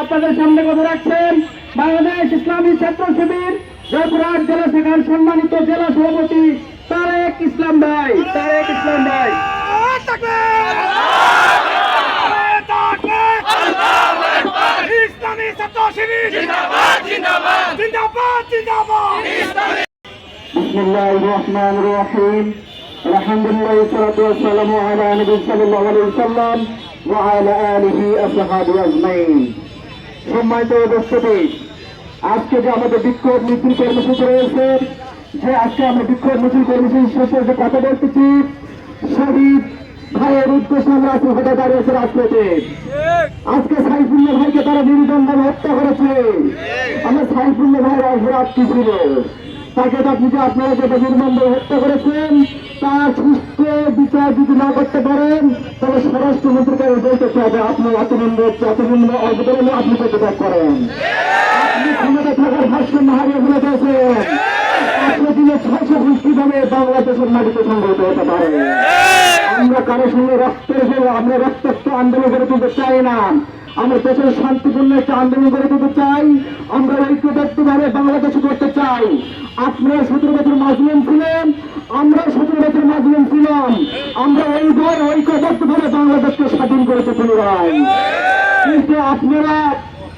আপনাদের সামনে কথা রাখছেন বাংলাদেশ ইসলামী ছাত্র শিবির জয়পুরহাট জেলা শাখার সম্মানিত জেলা সভাপতি তারেক ইসলাম ভাই। ইসলামী ছাত্র শিবির জিন্দাবাদ জিন্দাবাদ জিন্দাবাদ জিন্দাবাদ। বিসমিল্লাহির রহমানির রহিম। আলহামদুলিল্লাহ ওয়াসসালাতু ওয়াসসালামু আলা নবী সাল্লাল্লাহু আলাইহি ওয়াসাল্লাম ওয়া আলা আলিহি আসহাবিহি আজমাইন। সম্মানিত উপস্থিতি, আজকে যে আমাদের বিক্ষোভ মিছিল কর্মসূচি রয়েছে, যে আজকে আমরা বিক্ষোভ মিছিল কর্মসূচি শেষে যে কথা বলতেছি, শহীদ ভাইয়ের উদ্দেশ্যে আমরা আজকে হতে দাঁড়িয়েছে রাজপথে। আজকে সাইফুল্লাহ ভাইকে তারা নির্দণ্ডভাবে হত্যা করেছে। আমরা সাইফুল্লাহ ভাইয়ের অপরাধ কি ছিল? তাকে আপনারা যেটা নির্মমভাবে হত্যা করেছেন, তার সুস্থ বিচার যদি না করতে পারেন, তবে স্বরাষ্ট্রমন্ত্রীকে বলতে হবে আপনার অতনিম্ন অবদান আপনি পদত্যাগ করেন। আপনি ক্ষমতা থাকার ভারসাম্য হারিয়ে ফেলে দিয়েছেন। আপনি দিনে 600 ঘুষ কিভাবে বাংলাদেশের মাটিতে সংগঠিত হতে পারে? আমরা কারোর সঙ্গে আমরা রক্তাক্ত আন্দোলন করে তুলতে চাই না। আমরা দেশের শান্তিপূর্ণ একটা আন্দোলন করে তুলতে চাই। আমরা ঐক্যবদ্ধভাবে বাংলাদেশ করতে চাই। আপনারা 17 বছর মাজলুম ছিলেন, আমরা 17 বছর মাজলুম ছিলাম। আমরা ঐক্যবদ্ধভাবে বাংলাদেশকে স্বাধীন করেছে পুনরায়। কিন্তু আপনারা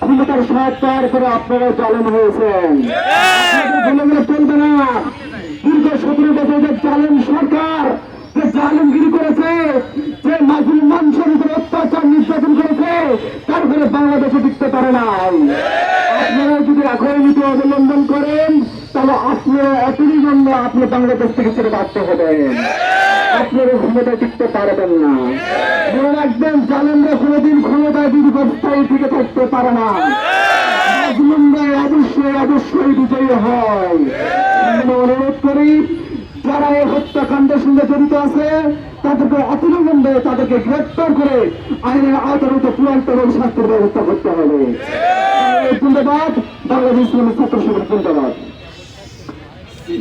ক্ষমতার সহায়তার করে আপনারা জালেম হয়েছেন। বলে গেলে চলবে না। দীর্ঘ 17 বছর যে জালেম সরকার যে জালেমগিরি করেছে, যে মাজলুম মানুষের উপর অত্যাচার নির্যাতন করেছে, তার ফলে বাংলাদেশে টিকতে পারে না। আপনারা যদি একই নীতি অবলম্বন করেন, তাহলে আপনারা এতদিন জন্য আপনি বাংলাদেশ থেকে ছেড়ে বাঁচতে হবেন। আপনারা ক্ষমতায় টিকতে পারবেন না। মনে রাখবেন, জালেমরা কোনোদিন ক্ষমতায় দীর্ঘস্থায়ী থেকে থাকতে পারে না। মাজলুমরা অবশ্যই বিজয়ী হয়। অনুরোধ করি, যারা এই হত্যাকাণ্ডের সঙ্গে জড়িত আছে, তাদেরকে অতিলম্বে তাদেরকে গ্রেপ্তার করে আইনের আওতার চূড়ান্ত এবং শাস্তির ব্যবস্থা করতে হবে। ধন্যবাদ। বাংলাদেশ ইসলামী ছাত্র শিবির জিন্দাবাদ।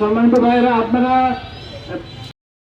সম্মানিত ভাইয়েরা, আপনারা